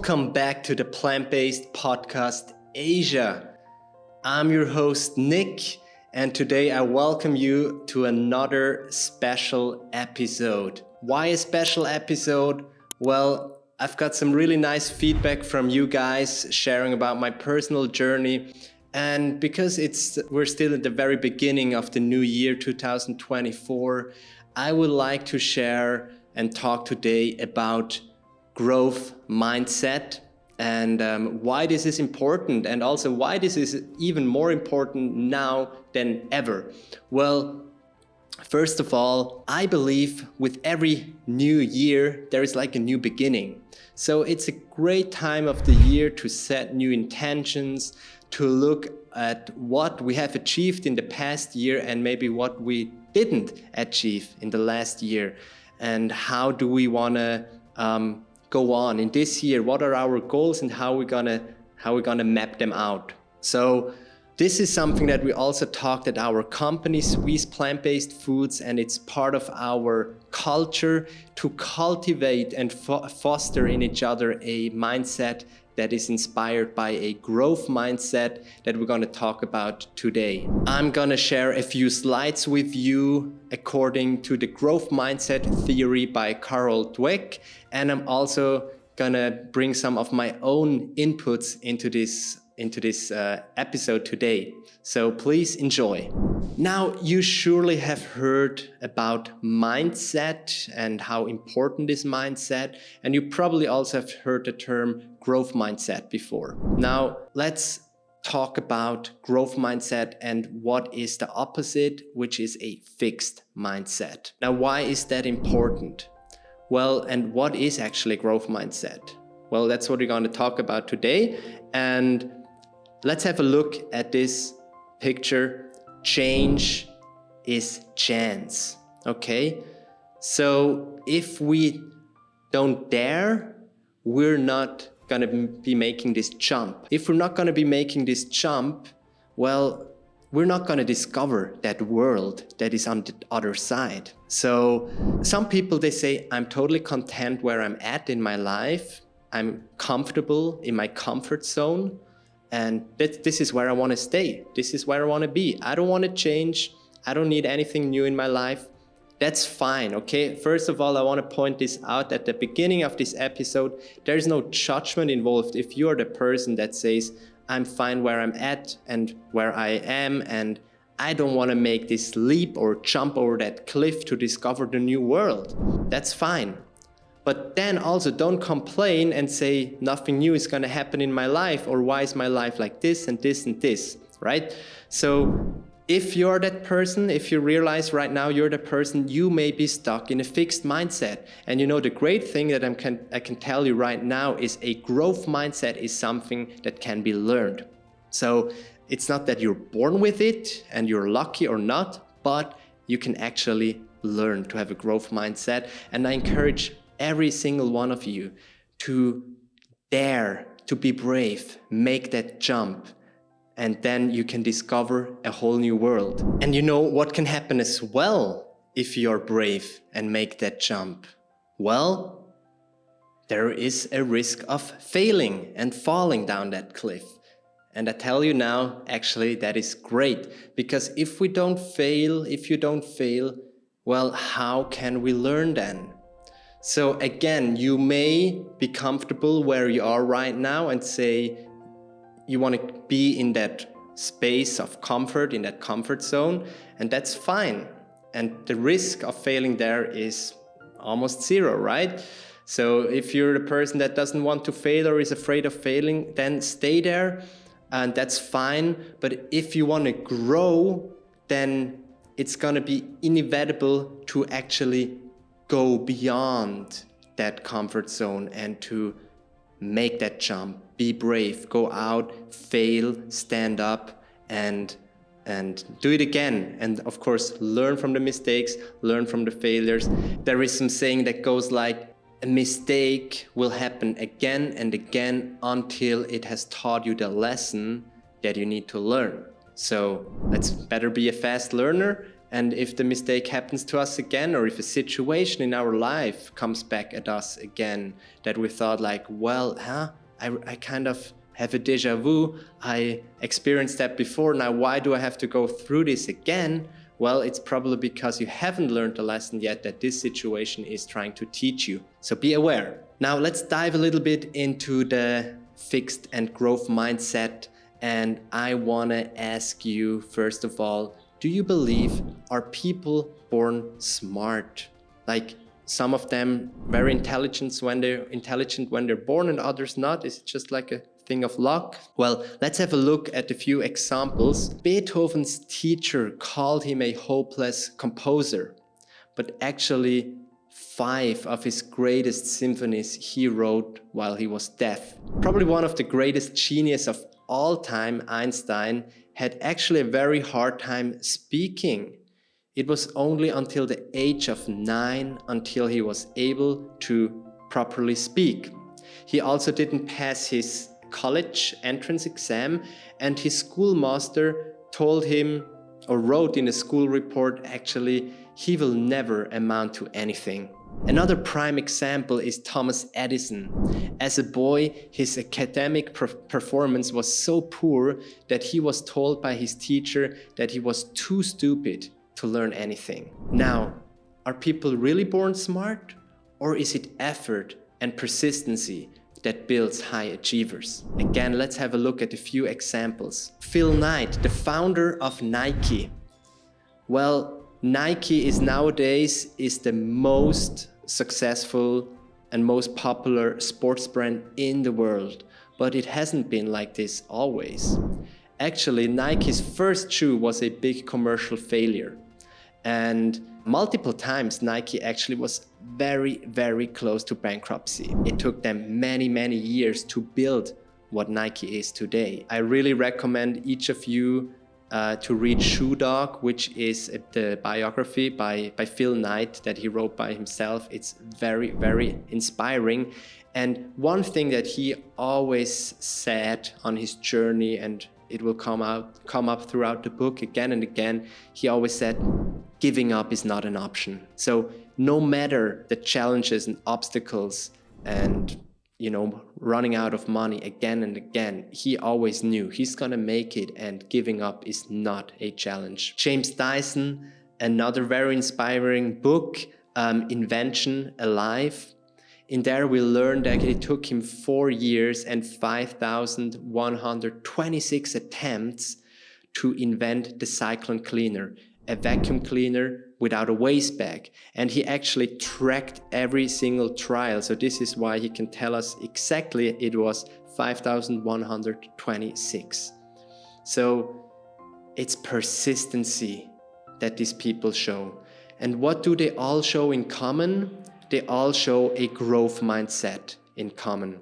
Welcome back to the Plant-Based Podcast Asia. I'm your host Nick, and today I welcome you to another special episode. Why a special episode? Well, I've got some really nice feedback from you guys sharing about my personal journey, and because we're still at the very beginning of the new year 2024, I would like to share and talk today about growth mindset and why this is important, and also why this is even more important now than ever. Well, first of all, I believe with every new year there is like a new beginning. So it's a great time of the year to set new intentions, to look at what we have achieved in the past year and maybe what we didn't achieve in the last year, and how do we want to go on in this year. What are our goals and how we're gonna map them out. So this is something that we also talked at our company, Swiss Plant-Based Foods, and it's part of our culture to cultivate and foster in each other a mindset that is inspired by a growth mindset that we're going to talk about today. I'm going to share a few slides with you according to the growth mindset theory by Carol Dweck, and I'm also going to bring some of my own inputs into this episode today. So please enjoy. Now, you surely have heard about mindset and how important is mindset, and you probably also have heard the term growth mindset before. Now, let's talk about growth mindset and what is the opposite, which is a fixed mindset. Now, why is that important? Well, and what is actually growth mindset? Well, that's what we're going to talk about today. And let's have a look at this picture. Change is chance. Okay? So if we don't dare, we're not going to be making this jump. If we're not going to be making this jump, well, we're not going to discover that world that is on the other side. So some people, they say, I'm totally content where I'm at in my life. I'm comfortable in my comfort zone. And this is where I want to stay. This is where I want to be. I don't want to change. I don't need anything new in my life. That's fine, okay? First of all, I want to point this out at the beginning of this episode. There's no judgment involved if you're the person that says, I'm fine where I'm at and where I am, and I don't want to make this leap or jump over that cliff to discover the new world. That's fine. But then also don't complain and say nothing new is going to happen in my life, or why is my life like this and this and this, right? So if you're that person, if you realize right now you're the person, you may be stuck in a fixed mindset. And you know, the great thing that I can tell you right now is a growth mindset is something that can be learned. So it's not that you're born with it and you're lucky or not, but you can actually learn to have a growth mindset. And I encourage every single one of you to dare, to be brave, make that jump, and then you can discover a whole new world. And you know what can happen as well if you're brave and make that jump? Well, there is a risk of failing and falling down that cliff. And I tell you now, actually, that is great, because if you don't fail, well, how can we learn then? So again, you may be comfortable where you are right now and say you want to be in that space of comfort, in that comfort zone, and that's fine. And the risk of failing there is almost zero, right? So if you're the person that doesn't want to fail or is afraid of failing, then stay there, and that's fine. But if you want to grow, then it's going to be inevitable to actually go beyond that comfort zone and to make that jump. Be brave, go out, fail, stand up, and do it again. And of course, learn from the mistakes, learn from the failures. There is some saying that goes like, a mistake will happen again and again until it has taught you the lesson that you need to learn. So let's better be a fast learner And if the mistake happens to us again, or if a situation in our life comes back at us again, that we thought like, well, I kind of have a déjà vu. I experienced that before. Now, why do I have to go through this again? Well, it's probably because you haven't learned the lesson yet that this situation is trying to teach you. So be aware. Now, let's dive a little bit into the fixed and growth mindset. And I want to ask you, first of all, do you believe are people born smart? Like some of them very intelligent when they're born and others not? Is it just like a thing of luck? Well, let's have a look at a few examples. Beethoven's teacher called him a hopeless composer, but actually 5 of his greatest symphonies he wrote while he was deaf. Probably one of the greatest genius of all time, Einstein, had actually a very hard time speaking. It was only until the age of 9 until he was able to properly speak. He also didn't pass his college entrance exam, and his schoolmaster told him, or wrote in a school report, actually, he will never amount to anything. Another prime example is Thomas Edison. As a boy, his academic performance was so poor that he was told by his teacher that he was too stupid to learn anything. Now, are people really born smart? Or is it effort and persistency that builds high achievers? Again, let's have a look at a few examples. Phil Knight, the founder of Nike. Well, Nike is nowadays the most successful and most popular sports brand in the world, but it hasn't been like this always. Actually, Nike's first shoe was a big commercial failure, and multiple times Nike actually was very, very close to bankruptcy. It took them many, many years to build what Nike is today. I really recommend each of you to read Shoe Dog, which is the biography by Phil Knight that he wrote by himself. It's very, very inspiring. And one thing that he always said on his journey, and it will come up throughout the book again and again, he always said, giving up is not an option. So no matter the challenges and obstacles and running out of money again and again, he always knew he's gonna make it, and giving up is not a challenge. James Dyson, another very inspiring book, Invention Alive. In there we learned that it took him 4 years and 5,126 attempts to invent the Cyclone cleaner, a vacuum cleaner without a waste bag. And he actually tracked every single trial. So this is why he can tell us exactly it was 5,126. So it's persistency that these people show. And what do they all show in common? They all show a growth mindset in common.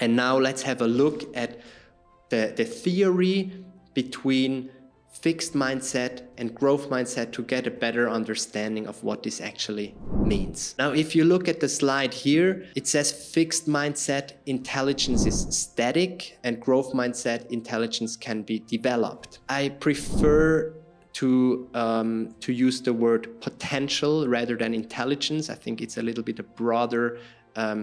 And now let's have a look at the theory between fixed mindset and growth mindset to get a better understanding of what this actually means. Now, if you look at the slide here, it says fixed mindset intelligence is static and growth mindset intelligence can be developed. I prefer to use the word potential rather than intelligence. I think it's a little bit a broader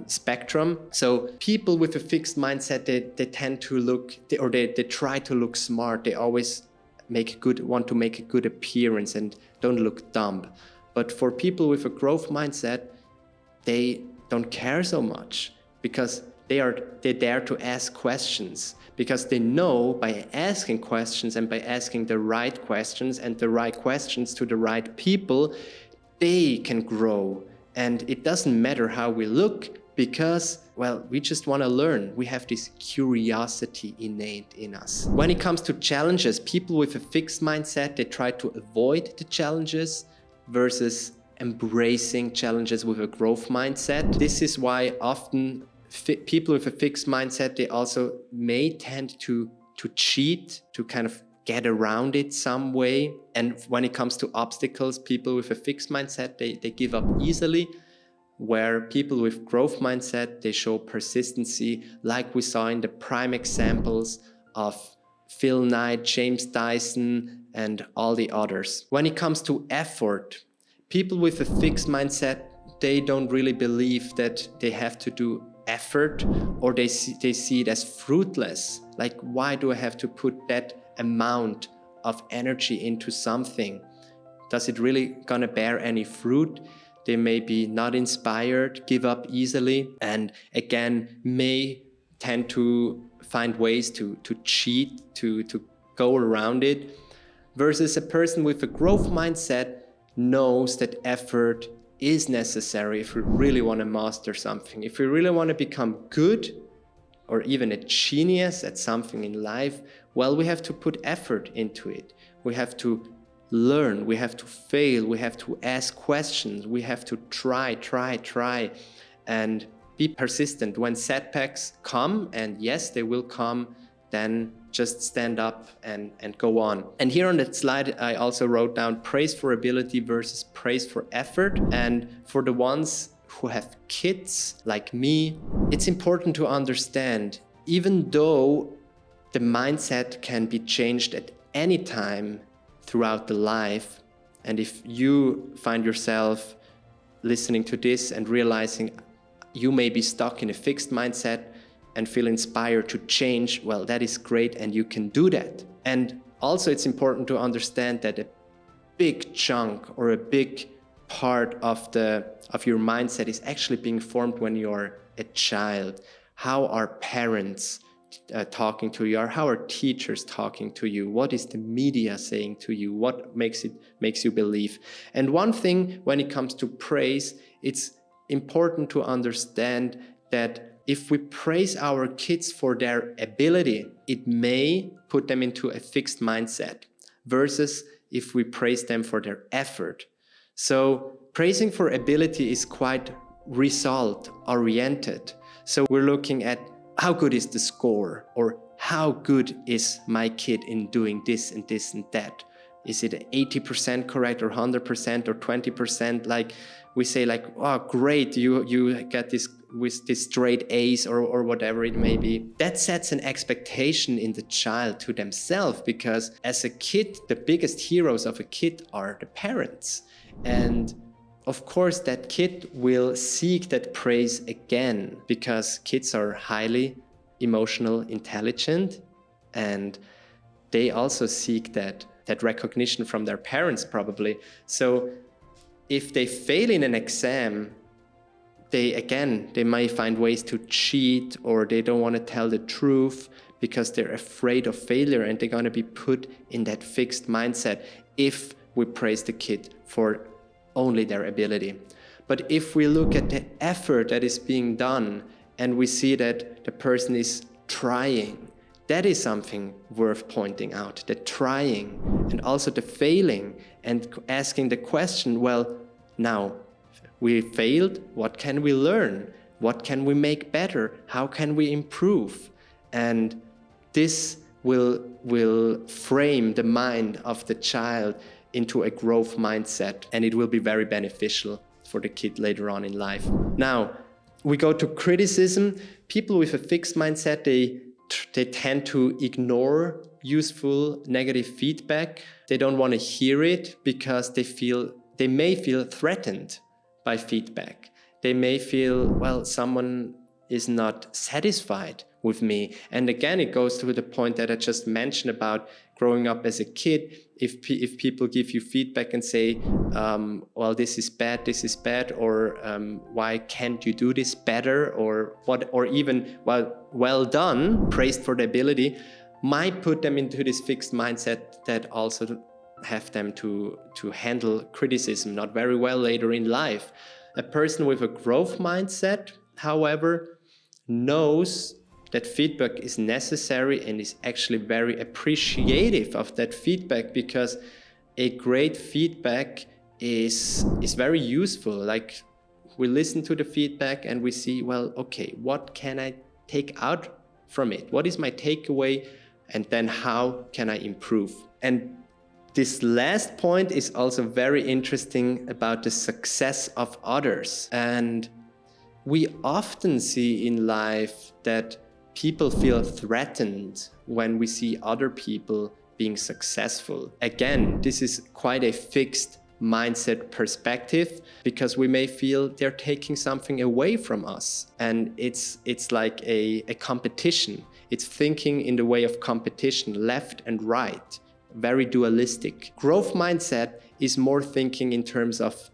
spectrum. So people with a fixed mindset, they tend to look, they try to look smart. They always want to make a good appearance and don't look dumb. But for people with a growth mindset, they don't care so much because they dare to ask questions, because they know by asking questions and by asking the right questions and the right questions to the right people, they can grow. And it doesn't matter how we look, because, well, we just want to learn. We have this curiosity innate in us. When it comes to challenges, people with a fixed mindset, they try to avoid the challenges versus embracing challenges with a growth mindset. This is why often people with a fixed mindset, they also may tend to cheat, to kind of get around it some way. And when it comes to obstacles, people with a fixed mindset, they give up easily. Where people with growth mindset, they show persistency, like we saw in the prime examples of Phil Knight, James Dyson, and all the others. When it comes to effort, people with a fixed mindset, they don't really believe that they have to do effort, or they see it as fruitless. Like, why do I have to put that amount of energy into something? Does it really gonna bear any fruit? They may be not inspired, give up easily, and again may tend to find ways to cheat, to go around it. Versus a person with a growth mindset knows that effort is necessary if we really want to master something. If we really want to become good or even a genius at something in life, well, we have to put effort into it. We have to learn, we have to fail, we have to ask questions, we have to try, and be persistent. When setbacks come, and yes, they will come, then just stand up and go on. And here on that slide, I also wrote down praise for ability versus praise for effort. And for the ones who have kids like me, it's important to understand, even though the mindset can be changed at any time throughout the life, and if you find yourself listening to this and realizing you may be stuck in a fixed mindset and feel inspired to change, well, that is great, and you can do that. And also it's important to understand that a big chunk or a big part of your mindset is actually being formed when you're a child. How are parents talking to you? Or how are teachers talking to you? What is the media saying to you? What makes you believe? And one thing when it comes to praise, it's important to understand that if we praise our kids for their ability, it may put them into a fixed mindset, versus if we praise them for their effort. So praising for ability is quite result oriented. So we're looking at how good is the score, or how good is my kid in doing this and this and that. Is it 80% correct, or 100% or 20%? Like we say, like, oh, great, you get this with this straight A's or whatever it may be. That sets an expectation in the child to themselves, because as a kid, the biggest heroes of a kid are the parents. And of course, that kid will seek that praise again, because kids are highly emotional intelligent, and they also seek that recognition from their parents probably. So if they fail in an exam, they might find ways to cheat, or they don't want to tell the truth because they're afraid of failure, and they're going to be put in that fixed mindset if we praise the kid for only their ability. But if we look at the effort that is being done, and we see that the person is trying, that is something worth pointing out. The trying, and also the failing, and asking the question, well, now we failed, what can we learn? What can we make better? How can we improve? And this will frame the mind of the child into a growth mindset, and it will be very beneficial for the kid later on in life. Now, we go to criticism. People with a fixed mindset, they tend to ignore useful negative feedback. They don't want to hear it because they may feel threatened by feedback. They may feel, well, someone is not satisfied with me. And again, it goes to the point that I just mentioned about growing up as a kid. If people give you feedback and say, well, this is bad, or why can't you do this better, or what, or even, well done, praised for the ability, might put them into this fixed mindset that also have them to handle criticism not very well later in life. A person with a growth mindset, however, knows that feedback is necessary and is actually very appreciative of that feedback, because a great feedback is very useful. Like, we listen to the feedback and we see, well, okay, what can I take out from it? What is my takeaway? And then how can I improve? And this last point is also very interesting about the success of others. And we often see in life that people feel threatened when we see other people being successful. Again, this is quite a fixed mindset perspective, because we may feel they're taking something away from us, and it's like a competition. It's thinking in the way of competition, left and right, very dualistic. Growth mindset is more thinking in terms of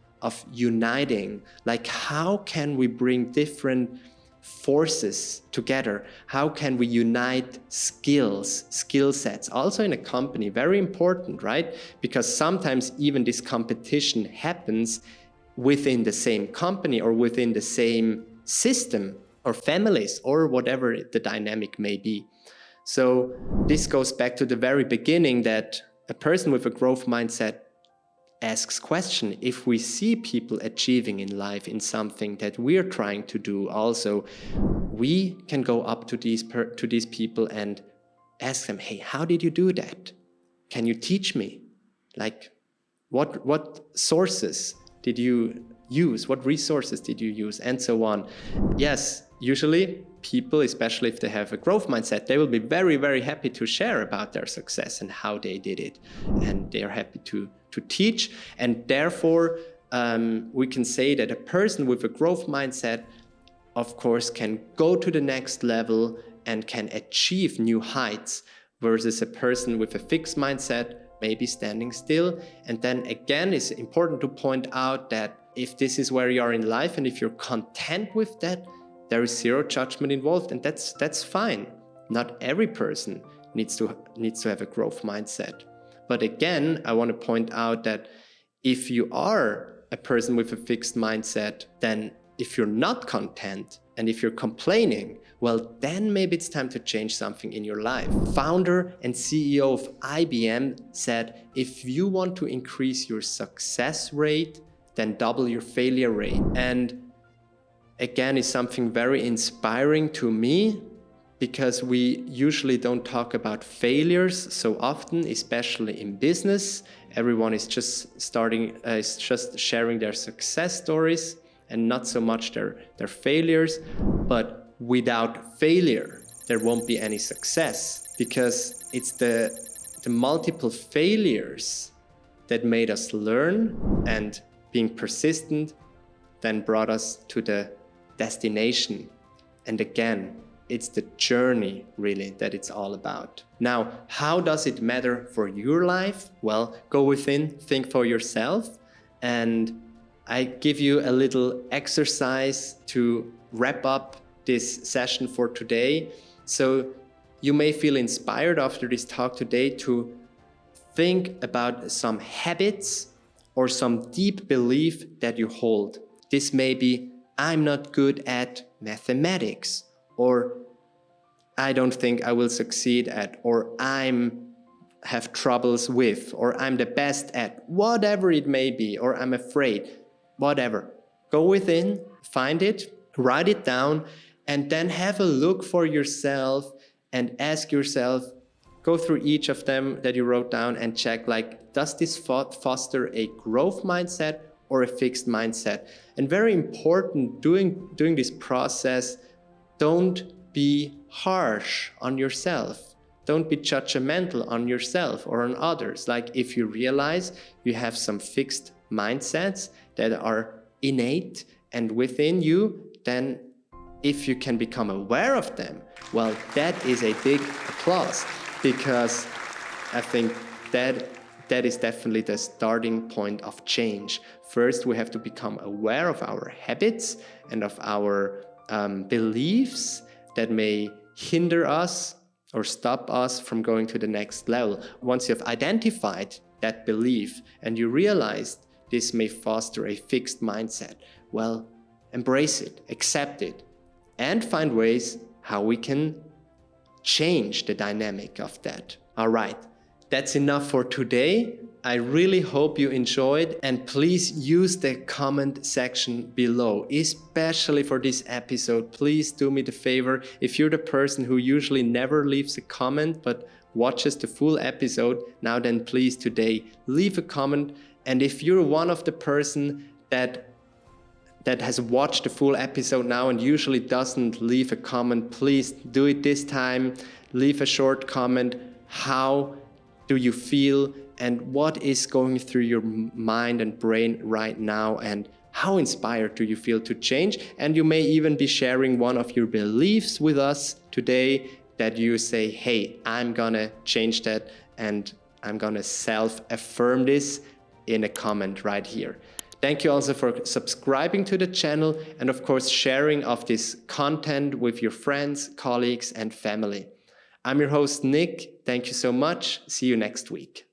uniting, like how can we bring different forces together? How can we unite skill sets? Also in a company, very important, right? Because sometimes even this competition happens within the same company or within the same system or families or whatever the dynamic may be. So this goes back to the very beginning, that a person with a growth mindset asks question. If we see people achieving in life in something that we're trying to do also, we can go up to these people and ask them, hey, how did you do that? Can you teach me? Like, what sources did you use? What resources did you use? And so on. Yes, usually people, especially if they have a growth mindset, they will be very, very happy to share about their success and how they did it. And they're happy to teach. And therefore, we can say that a person with a growth mindset, of course, can go to the next level and can achieve new heights, versus a person with a fixed mindset, maybe standing still. And then again, it's important to point out that if this is where you are in life and if you're content with that, there is zero judgment involved, and that's fine. Not every person needs to have a growth mindset. But again, I want to point out that if you are a person with a fixed mindset, then if you're not content and if you're complaining, well, then maybe it's time to change something in your life. Founder and CEO of IBM said, if you want to increase your success rate, then double your failure rate. And again, is something very inspiring to me, because we usually don't talk about failures so often, especially in business. Everyone is just sharing their success stories and not so much their failures. But without failure, there won't be any success, because it's the multiple failures that made us learn, and being persistent then brought us to the destination. And again, it's the journey really that it's all about. Now, how does it matter for your life? Well, go within, think for yourself. And I give you a little exercise to wrap up this session for today. So you may feel inspired after this talk today to think about some habits or some deep belief that you hold. This may be, I'm not good at mathematics, or I don't think I will succeed at, or have troubles with, or I'm the best at, whatever it may be, or I'm afraid, whatever. Go within, find it, write it down, and then have a look for yourself and ask yourself, go through each of them that you wrote down and check, like, does this foster a growth mindset or a fixed mindset? And very important, doing this process, don't be harsh on yourself. Don't be judgmental on yourself or on others. Like, if you realize you have some fixed mindsets that are innate and within you, then if you can become aware of them, well, that is a big applause, because I think that is definitely the starting point of change. First, we have to become aware of our habits and of our beliefs that may hinder us or stop us from going to the next level. Once you have identified that belief and you realize this may foster a fixed mindset, well, embrace it, accept it, and find ways how we can change the dynamic of that. All right, that's enough for today. I really hope you enjoyed, and please use the comment section below, especially for this episode. Please do me the favor, if you're the person who usually never leaves a comment but watches the full episode, now then please today leave a comment. And if you're one of the person that has watched the full episode now and usually doesn't leave a comment, please do it this time. Leave a short comment. How do you feel and what is going through your mind and brain right now, and how inspired do you feel to change? And you may even be sharing one of your beliefs with us today that you say, hey, I'm gonna change that and I'm gonna self-affirm this in a comment right here. Thank you also for subscribing to the channel and of course sharing of this content with your friends, colleagues and family. I'm your host Nick. Thank you so much. See you next week.